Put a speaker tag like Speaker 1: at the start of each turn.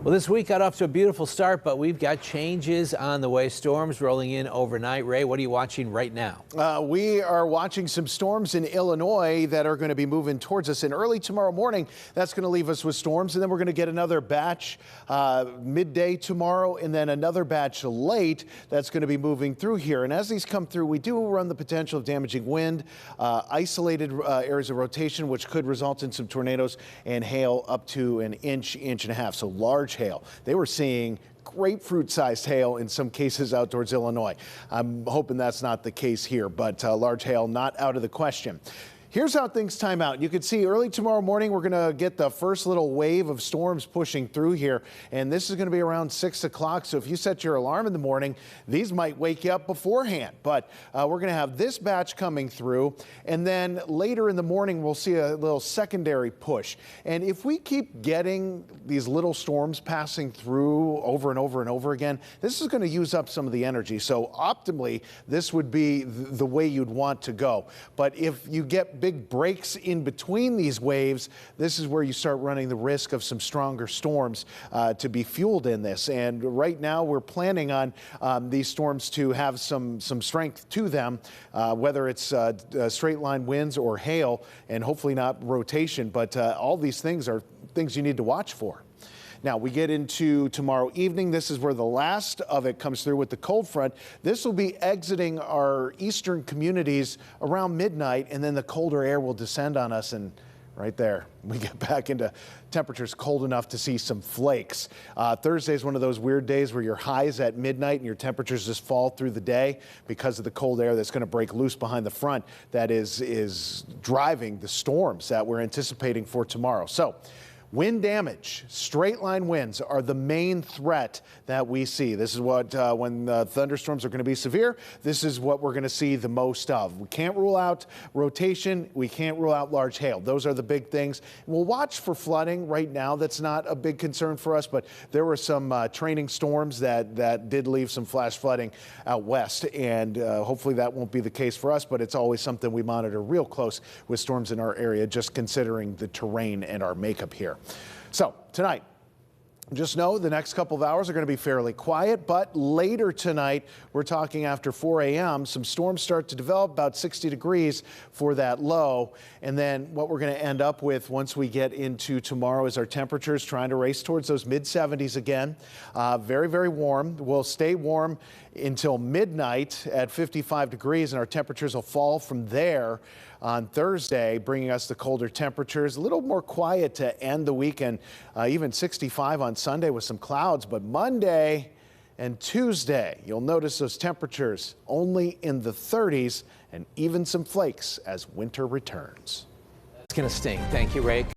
Speaker 1: Well, this week got off to a beautiful start, but we've got changes on the way. Storms rolling in overnight. Ray, what are you watching right now?
Speaker 2: We are watching some storms in Illinois that are going to be moving towards us. And early tomorrow morning, that's going to leave us with storms. And then we're going to get another batch midday tomorrow, and then another batch late that's going to be moving through here. And as these come through, we do run the potential of damaging wind, isolated areas of rotation, which could result in some tornadoes and hail up to an inch, inch and a half. So large hail. They were seeing grapefruit-sized hail in some cases out towards Illinois. I'm hoping that's not the case here, but large hail not out of the question. Here's how things time out. You can see early tomorrow morning, we're going to get the first little wave of storms pushing through here, and this is going to be around 6 o'clock. So if you set your alarm in the morning, these might wake you up beforehand. But we're going to have this batch coming through, and then later in the morning, we'll see a little secondary push. And if we keep getting these little storms passing through over and over and over again, this is going to use up some of the energy. So optimally, this would be the way you'd want to go. But if you get big breaks in between these waves, this is where you start running the risk of some stronger storms to be fueled in this. And right now we're planning on these storms to have some strength to them, whether it's straight line winds or hail, and hopefully not rotation. But all these things are things you need to watch for. Now we get into tomorrow evening. This is where the last of it comes through with the cold front. This will be exiting our eastern communities around midnight, and then the colder air will descend on us, and right there we get back into temperatures cold enough to see some flakes. Thursday is one of those weird days where your highs at midnight and your temperatures just fall through the day because of the cold air that's going to break loose behind the front that is driving the storms that we're anticipating for tomorrow. So wind damage, straight line winds are the main threat that we see. This is what, when thunderstorms are going to be severe, this is what we're going to see the most of. We can't rule out rotation. We can't rule out large hail. Those are the big things. We'll watch for flooding right now. That's not a big concern for us, but there were some training storms that did leave some flash flooding out west, and hopefully that won't be the case for us, but it's always something we monitor real close with storms in our area, just considering the terrain and our makeup here. So tonight, just know the next couple of hours are going to be fairly quiet, but later tonight, we're talking after 4 a.m., some storms start to develop about 60 degrees for that low. And then what we're going to end up with once we get into tomorrow is our temperatures trying to race towards those mid 70s again. Very, very warm. We'll stay warm until midnight at 55 degrees, and our temperatures will fall from there on Thursday, bringing us the colder temperatures. A little more quiet to end the weekend, even 65 on Sunday with some clouds. But Monday and Tuesday, you'll notice those temperatures only in the 30s and even some flakes as winter returns.
Speaker 1: It's going to sting. Thank you, Ray.